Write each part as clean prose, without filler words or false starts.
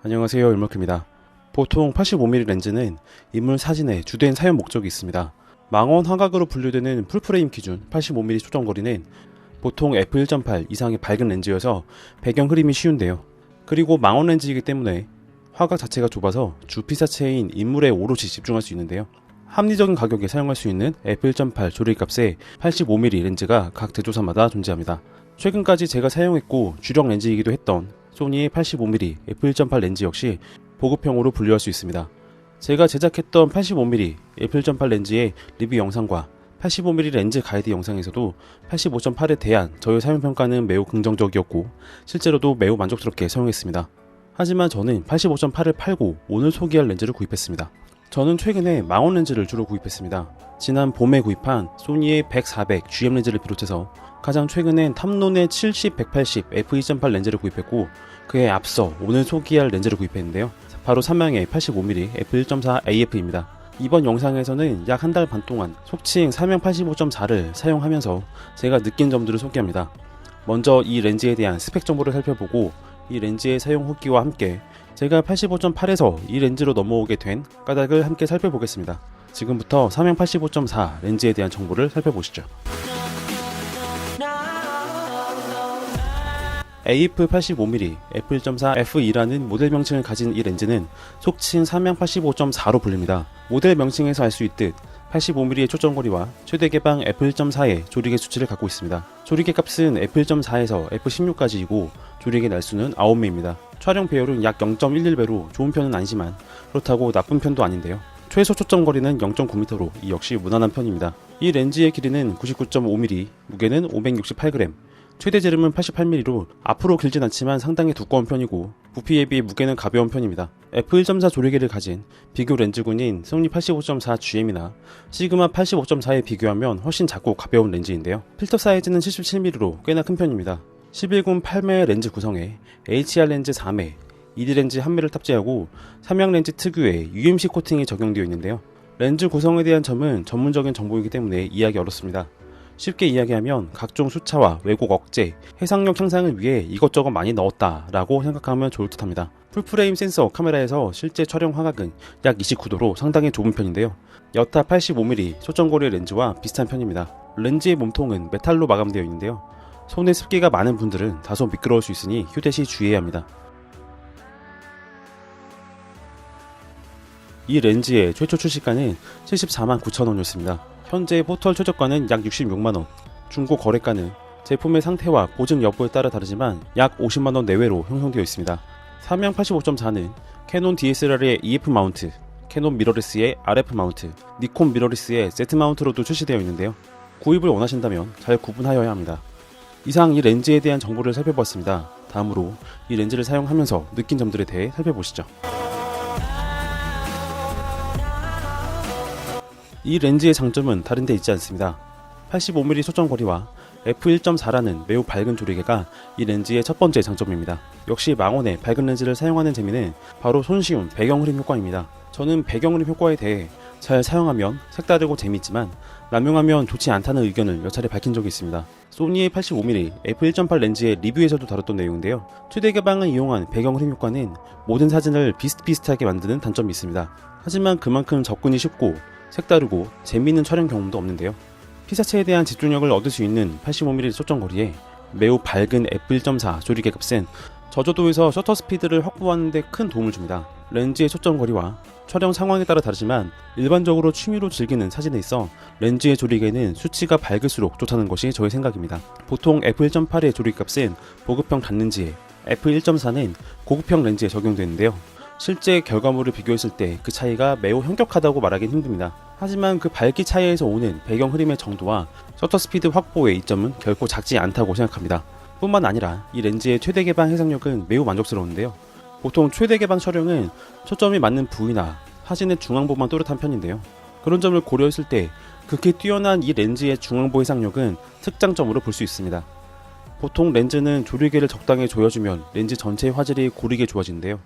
안녕하세요, 일머크입니다. 보통 85mm 렌즈는 인물 사진에 주된 사용 목적이 있습니다. 망원 화각으로 분류되는 풀프레임 기준 85mm 초점거리는 보통 f1.8 이상의 밝은 렌즈여서 배경 흐림이 쉬운데요. 그리고 망원 렌즈이기 때문에 화각 자체가 좁아서 주 피사체인 인물에 오롯이 집중할 수 있는데요. 합리적인 가격에 사용할 수 있는 f1.8 조리값의 85mm 렌즈가 각 제조사마다 존재합니다. 최근까지 제가 사용했고 주력 렌즈이기도 했던 소니의 85mm f1.8 렌즈 역시 보급형으로 분류할 수 있습니다. 제가 제작했던 85mm f1.8 렌즈의 리뷰 영상과 85mm 렌즈 가이드 영상에서도 85.8에 대한 저의 사용평가는 매우 긍정적이었고 실제로도 매우 만족스럽게 사용했습니다. 하지만 저는 85.8을 팔고 오늘 소개할 렌즈를 구입했습니다. 저는 최근에 망원 렌즈를 주로 구입했습니다. 지난 봄에 구입한 소니의 100, 400 GM 렌즈를 비롯해서 가장 최근엔 탐론의 70, 180 f2.8 렌즈를 구입했고 그에 앞서 오늘 소개할 렌즈를 구입했는데요. 바로 삼양의 85mm f1.4 AF입니다. 이번 영상에서는 약 한 달 반 동안 속칭 삼양 85.4를 사용하면서 제가 느낀 점들을 소개합니다. 먼저 이 렌즈에 대한 스펙 정보를 살펴보고 이 렌즈의 사용 후기와 함께 제가 85.8에서 이 렌즈로 넘어오게 된 까닭을 함께 살펴보겠습니다. 지금부터 삼양 85.4 렌즈에 대한 정보를 살펴보시죠. AF 85mm f1.4 F2라는 모델 명칭을 가진 이 렌즈는 속칭 삼양 85.4로 불립니다. 모델 명칭에서 알 수 있듯 85mm의 초점거리와 최대 개방 f1.4의 조리개 수치를 갖고 있습니다. 조리개 값은 f1.4에서 f16까지이고 조리개 날수는 9매입니다. 촬영 배열은 약 0.11배로 좋은 편은 아니지만 그렇다고 나쁜 편도 아닌데요. 최소 초점거리는 0.9m로 이 역시 무난한 편입니다. 이 렌즈의 길이는 99.5mm, 무게는 568g, 최대 지름은 88mm로 앞으로 길진 않지만 상당히 두꺼운 편이고 부피에 비해 무게는 가벼운 편입니다. f1.4 조리개를 가진 비교 렌즈군인 소니 85.4 GM이나 시그마 85.4에 비교하면 훨씬 작고 가벼운 렌즈인데요. 필터 사이즈는 77mm로 꽤나 큰 편입니다. 11군 8매 렌즈 구성에 HDR 렌즈 4매, 2D 렌즈 1매를 탑재하고 삼양 렌즈 특유의 UMC 코팅이 적용되어 있는데요. 렌즈 구성에 대한 점은 전문적인 정보이기 때문에 이해하기 어렵습니다. 쉽게 이야기하면 각종 수차와 왜곡 억제, 해상력 향상을 위해 이것저것 많이 넣었다 라고 생각하면 좋을 듯 합니다. 풀프레임 센서 카메라에서 실제 촬영 화각은 약 29도로 상당히 좁은 편인데요. 여타 85mm 초점거리 렌즈와 비슷한 편입니다. 렌즈의 몸통은 메탈로 마감되어 있는데요. 손에 습기가 많은 분들은 다소 미끄러울 수 있으니 휴대시 주의해야 합니다. 이 렌즈의 최초 출시가는 74만 9천원이었습니다. 현재 포털 최저가는 약 66만원, 중고 거래가는 제품의 상태와 보증 여부에 따라 다르지만 약 50만원 내외로 형성되어 있습니다. 삼양 85.4는 캐논 DSLR의 EF 마운트, 캐논 미러리스의 RF 마운트, 니콘 미러리스의 Z 마운트로도 출시되어 있는데요. 구입을 원하신다면 잘 구분하여야 합니다. 이상 이 렌즈에 대한 정보를 살펴보았습니다. 다음으로 이 렌즈를 사용하면서 느낀 점들에 대해 살펴보시죠. 이 렌즈의 장점은 다른 데 있지 않습니다. 85mm 초점거리와 f1.4라는 매우 밝은 조리개가 이 렌즈의 첫 번째 장점입니다. 역시 망원에 밝은 렌즈를 사용하는 재미는 바로 손쉬운 배경 흐림 효과입니다. 저는 배경 흐림 효과에 대해 잘 사용하면 색다르고 재미있지만 남용하면 좋지 않다는 의견을 몇 차례 밝힌 적이 있습니다. 소니의 85mm f1.8 렌즈의 리뷰에서도 다뤘던 내용인데요. 최대 개방을 이용한 배경 흐림 효과는 모든 사진을 비슷비슷하게 만드는 단점이 있습니다. 하지만 그만큼 접근이 쉽고 색다르고 재미있는 촬영 경험도 없는데요. 피사체에 대한 집중력을 얻을 수 있는 85mm 초점거리에 매우 밝은 f1.4 조리개 값은 저조도에서 셔터 스피드를 확보하는 데 큰 도움을 줍니다. 렌즈의 초점거리와 촬영 상황에 따라 다르지만 일반적으로 취미로 즐기는 사진에 있어 렌즈의 조리개는 수치가 밝을수록 좋다는 것이 저의 생각입니다. 보통 f1.8의 조리개 값은 보급형 단렌즈에 f1.4는 고급형 렌즈에 적용되는데요. 실제 결과물을 비교했을 때 그 차이가 매우 현격하다고 말하기는 힘듭니다. 하지만 그 밝기 차이에서 오는 배경 흐림의 정도와 셔터 스피드 확보의 이점은 결코 작지 않다고 생각합니다. 뿐만 아니라 이 렌즈의 최대 개방 해상력은 매우 만족스러운데요. 보통 최대 개방 촬영은 초점이 맞는 부위나 사진의 중앙부만 또렷한 편인데요. 그런 점을 고려했을 때 극히 뛰어난 이 렌즈의 중앙부 해상력은 특장점으로 볼 수 있습니다. 보통 렌즈는 조리개를 적당히 조여주면 렌즈 전체의 화질이 고르게 좋아지는데요.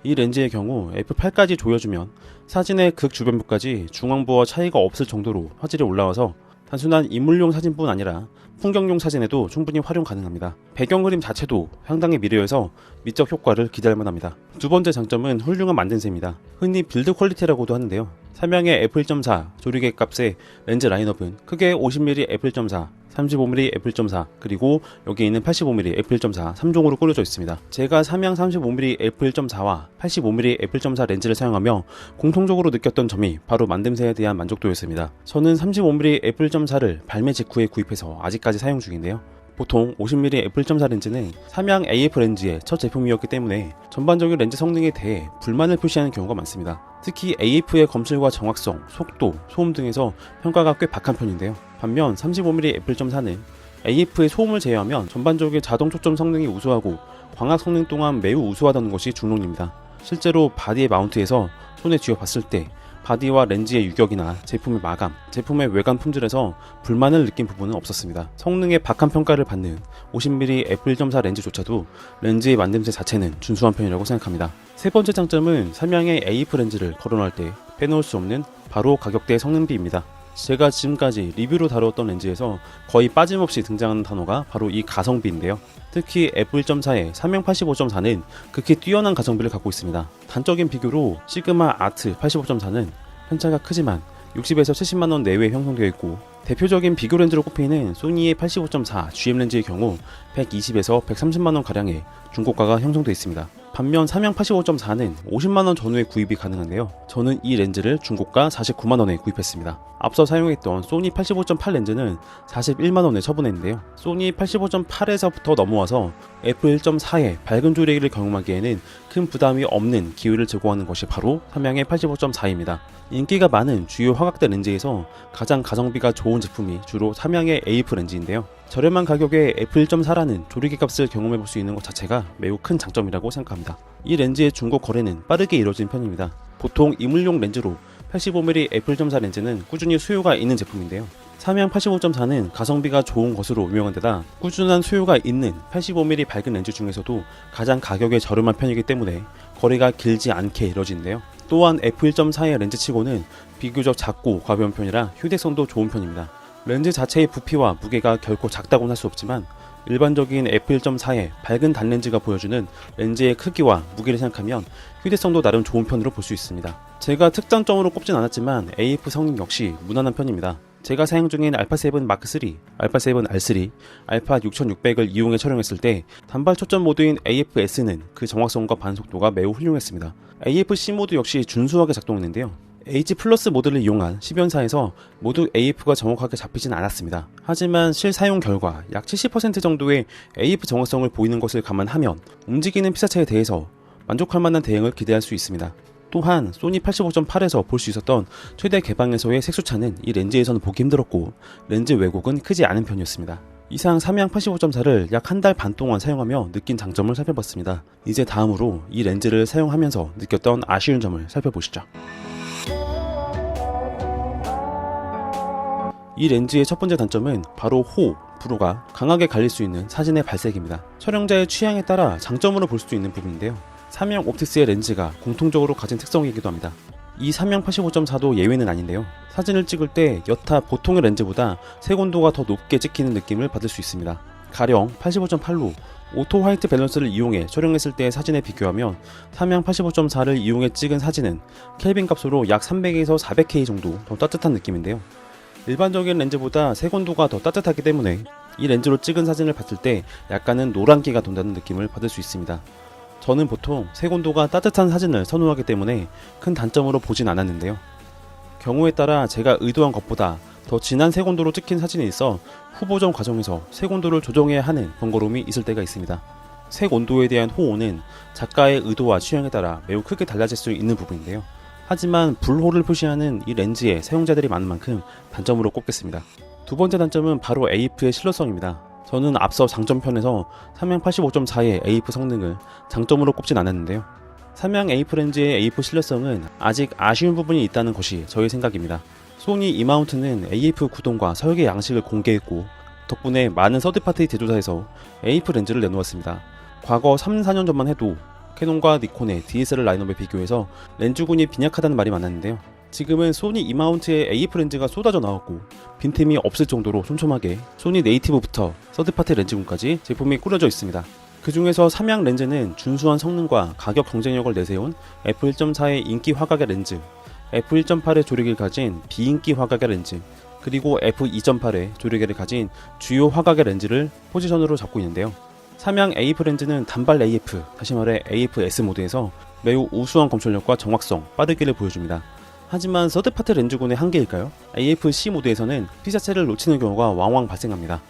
이 렌즈의 경우 f8까지 조여주면 사진의 극주변부까지 중앙부와 차이가 없을 정도로 화질이 올라와서 단순한 인물용 사진뿐 아니라 풍경용 사진에도 충분히 활용 가능합니다. 배경 그림 자체도 상당히 미려해서 미적 효과를 기대할 만합니다. 두 번째 장점은 훌륭한 만듦새입니다. 흔히 빌드 퀄리티라고도 하는데요. 삼양의 f1.4 조리개 값의 렌즈 라인업은 크게 50mm f1.4, 35mm f1.4 그리고 여기 있는 85mm f1.4 3종으로 꾸려져 있습니다. 제가 삼양 35mm f1.4와 85mm f1.4 렌즈를 사용하며 공통적으로 느꼈던 점이 바로 만듦새에 대한 만족도였습니다. 저는 35mm f1.4를 발매 직후에 구입해서 아직까지 사용 중인데요. 보통 50mm f1.4 렌즈는 삼양 AF 렌즈의 첫 제품이었기 때문에 전반적인 렌즈 성능에 대해 불만을 표시하는 경우가 많습니다. 특히 AF의 검출과 정확성, 속도, 소음 등에서 평가가 꽤 박한 편인데요. 반면 35mm f1.4는 AF의 소음을 제외하면 전반적인 자동 초점 성능이 우수하고 광학 성능 또한 매우 우수하다는 것이 중론입니다. 실제로 바디의 마운트에서 손에 쥐어봤을 때 바디와 렌즈의 유격이나 제품의 마감, 제품의 외관 품질에서 불만을 느낀 부분은 없었습니다. 성능에 박한 평가를 받는 50mm f1.4 렌즈조차도 렌즈의 만듦새 자체는 준수한 편이라고 생각합니다. 세 번째 장점은 삼양의 AF 렌즈를 거론할 때 빼놓을 수 없는 바로 가격대 성능비입니다. 제가 지금까지 리뷰로 다루었던 렌즈에서 거의 빠짐없이 등장하는 단어가 바로 이 가성비인데요. 특히 f1.4의 삼양 85.4는 극히 뛰어난 가성비를 갖고 있습니다. 단적인 비교로 시그마 아트 85.4는 편차가 크지만 60에서 70만원 내외에 형성되어 있고, 대표적인 비교 렌즈로 꼽히는 소니의 85.4 GM 렌즈의 경우 120에서 130만원 가량의 중고가가 형성되어 있습니다. 반면 삼양 85.4는 50만원 전후에 구입이 가능한데요. 저는 이 렌즈를 중고가 49만원에 구입했습니다. 앞서 사용했던 소니 85.8 렌즈는 41만원에 처분했는데요. 소니 85.8에서부터 넘어와서 f1.4의 밝은 조리개를 경험하기에는 큰 부담이 없는 기회를 제공하는 것이 바로 삼양의 85.4입니다. 인기가 많은 주요 화각대 렌즈에서 가장 가성비가 좋은 제품이 주로 삼양의 AF 렌즈인데요. 저렴한 가격에 f1.4라는 조리개 값을 경험해볼 수 있는 것 자체가 매우 큰 장점이라고 생각합니다. 이 렌즈의 중고 거래는 빠르게 이루어진 편입니다. 보통 이물용 렌즈로 85mm f1.4 렌즈는 꾸준히 수요가 있는 제품인데요. 삼양 85.4는 가성비가 좋은 것으로 유명한 데다 꾸준한 수요가 있는 85mm 밝은 렌즈 중에서도 가장 가격이 저렴한 편이기 때문에 거래가 길지 않게 이루어지는데요. 또한 f1.4의 렌즈치고는 비교적 작고 가벼운 편이라 휴대성도 좋은 편입니다. 렌즈 자체의 부피와 무게가 결코 작다고는 할 수 없지만 일반적인 f1.4의 밝은 단렌즈가 보여주는 렌즈의 크기와 무게를 생각하면 휴대성도 나름 좋은 편으로 볼 수 있습니다. 제가 특장점으로 꼽진 않았지만 AF 성능 역시 무난한 편입니다. 제가 사용 중인 α7 마크3, α7 R3, 알파 6600을 이용해 촬영했을 때 단발 초점 모드인 AF-S는 그 정확성과 반속도가 매우 훌륭했습니다. AF-C 모드 역시 준수하게 작동했는데요. H 플러스 모드를 이용한 10연사에서 모두 AF가 정확하게 잡히진 않았습니다. 하지만 실사용 결과 약 70% 정도의 AF 정확성을 보이는 것을 감안하면 움직이는 피사체에 대해서 만족할 만한 대응을 기대할 수 있습니다. 또한 소니 85.8에서 볼 수 있었던 최대 개방에서의 색수차는 이 렌즈에서는 보기 힘들었고 렌즈 왜곡은 크지 않은 편이었습니다. 이상 삼양 85.4를 약 한 달 반 동안 사용하며 느낀 장점을 살펴봤습니다. 이제 다음으로 이 렌즈를 사용하면서 느꼈던 아쉬운 점을 살펴보시죠. 이 렌즈의 첫 번째 단점은 바로 불호가 강하게 갈릴 수 있는 사진의 발색입니다. 촬영자의 취향에 따라 장점으로 볼 수도 있는 부분인데요. 삼양 옵틱스의 렌즈가 공통적으로 가진 특성이기도 합니다. 이 삼양 85.4도 예외는 아닌데요. 사진을 찍을 때 여타 보통의 렌즈보다 색온도가 더 높게 찍히는 느낌을 받을 수 있습니다. 가령 85.8로 오토 화이트 밸런스를 이용해 촬영했을 때의 사진에 비교하면 삼양 85.4를 이용해 찍은 사진은 켈빈 값으로 약 300에서 400K 정도 더 따뜻한 느낌인데요. 일반적인 렌즈보다 색온도가 더 따뜻하기 때문에 이 렌즈로 찍은 사진을 봤을 때 약간은 노란기가 돈다는 느낌을 받을 수 있습니다. 저는 보통 색온도가 따뜻한 사진을 선호하기 때문에 큰 단점으로 보진 않았는데요. 경우에 따라 제가 의도한 것보다 더 진한 색온도로 찍힌 사진이 있어 후보정 과정에서 색온도를 조정해야 하는 번거로움이 있을 때가 있습니다. 색온도에 대한 호호는 작가의 의도와 취향에 따라 매우 크게 달라질 수 있는 부분인데요. 하지만 불호를 표시하는 이 렌즈에 사용자들이 많은 만큼 단점으로 꼽겠습니다. 두 번째 단점은 바로 AF의 실로성입니다. 저는 앞서 장점편에서 삼양 85.4의 AF 성능을 장점으로 꼽진 않았는데요. 삼양 AF 렌즈의 AF 실내성은 아직 아쉬운 부분이 있다는 것이 저의 생각입니다. 소니 이마운트는 AF 구동과 설계 양식을 공개했고 덕분에 많은 서드파티 제조사에서 AF 렌즈를 내놓았습니다. 과거 3, 4년 전만 해도 캐논과 니콘의 DSLR 라인업에 비교해서 렌즈군이 빈약하다는 말이 많았는데요. 지금은 소니 E마운트에 AF 렌즈가 쏟아져 나왔고 빈틈이 없을 정도로 촘촘하게 소니 네이티브부터 서드파티 렌즈군까지 제품이 꾸려져 있습니다. 그 중에서 삼양 렌즈는 준수한 성능과 가격 경쟁력을 내세운 f1.4의 인기 화각의 렌즈, f1.8의 조리개를 가진 비인기 화각의 렌즈, 그리고 f2.8의 조리개를 가진 주요 화각의 렌즈를 포지션으로 잡고 있는데요. 삼양 AF 렌즈는 단발 AF, 다시 말해 AF-S 모드에서 매우 우수한 검출력과 정확성, 빠르기를 보여줍니다. 하지만 서드파티 렌즈군의 한계일까요? AF-C 모드에서는 피사체를 놓치는 경우가 왕왕 발생합니다.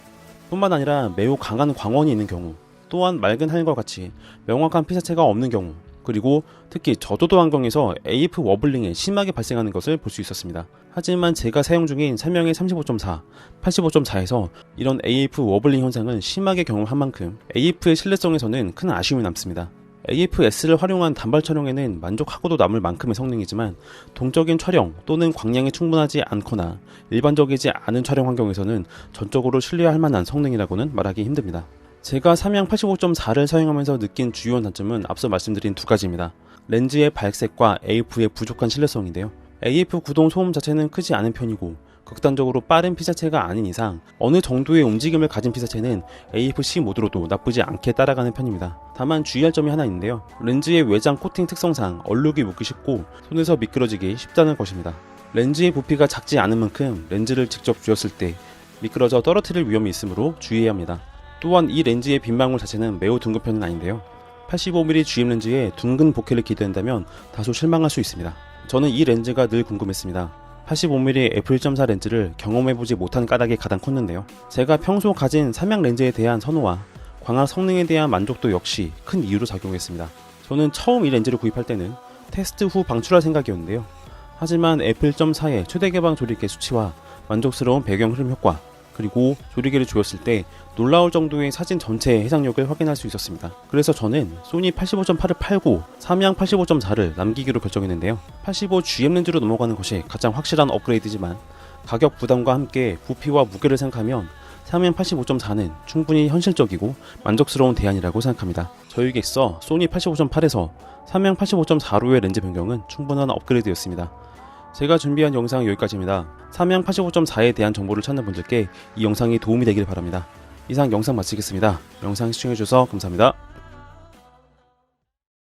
뿐만 아니라 매우 강한 광원이 있는 경우, 또한 맑은 하늘과 같이 명확한 피사체가 없는 경우, 그리고 특히 저도도 환경에서 AF 워블링이 심하게 발생하는 것을 볼 수 있었습니다. 하지만 제가 사용 중인 삼양의 35.4, 85.4에서 이런 AF 워블링 현상은 심하게 경험한 만큼 AF의 신뢰성에서는 큰 아쉬움이 남습니다. AF-S를 활용한 단발 촬영에는 만족하고도 남을 만큼의 성능이지만 동적인 촬영 또는 광량이 충분하지 않거나 일반적이지 않은 촬영 환경에서는 전적으로 신뢰할 만한 성능이라고는 말하기 힘듭니다. 제가 삼양 85.4를 사용하면서 느낀 주요한 단점은 앞서 말씀드린 두 가지입니다. 렌즈의 발색과 AF의 부족한 신뢰성인데요. AF 구동 소음 자체는 크지 않은 편이고 극단적으로 빠른 피사체가 아닌 이상 어느 정도의 움직임을 가진 피사체는 AF-C 모드로도 나쁘지 않게 따라가는 편입니다. 다만 주의할 점이 하나 있는데요. 렌즈의 외장 코팅 특성상 얼룩이 묻기 쉽고 손에서 미끄러지기 쉽다는 것입니다. 렌즈의 부피가 작지 않은 만큼 렌즈를 직접 쥐었을 때 미끄러져 떨어뜨릴 위험이 있으므로 주의해야 합니다. 또한 이 렌즈의 빗방울 자체는 매우 둥근 편은 아닌데요. 85mm GM 렌즈에 둥근 보케를 기대한다면 다소 실망할 수 있습니다. 저는 이 렌즈가 늘 궁금했습니다. 85mm f1.4 렌즈를 경험해보지 못한 까닭이 가장 컸는데요. 제가 평소 가진 삼양 렌즈에 대한 선호와 광학 성능에 대한 만족도 역시 큰 이유로 작용했습니다. 저는 처음 이 렌즈를 구입할 때는 테스트 후 방출할 생각이었는데요. 하지만 f1.4의 최대 개방 조리개 수치와 만족스러운 배경 흐름 효과, 그리고 조리개를 조였을 때 놀라울 정도의 사진 전체의 해상력을 확인할 수 있었습니다. 그래서 저는 소니 85.8을 팔고 삼양 85.4를 남기기로 결정했는데요. 85 GM 렌즈로 넘어가는 것이 가장 확실한 업그레이드지만 가격 부담과 함께 부피와 무게를 생각하면 삼양 85.4는 충분히 현실적이고 만족스러운 대안이라고 생각합니다. 저에게 있어 소니 85.8에서 삼양 85.4로의 렌즈 변경은 충분한 업그레이드였습니다. 제가 준비한 영상 여기까지입니다. 삼양 85.4에 대한 정보를 찾는 분들께 이 영상이 도움이 되길 바랍니다. 이상 영상 마치겠습니다. 영상 시청해주셔서 감사합니다.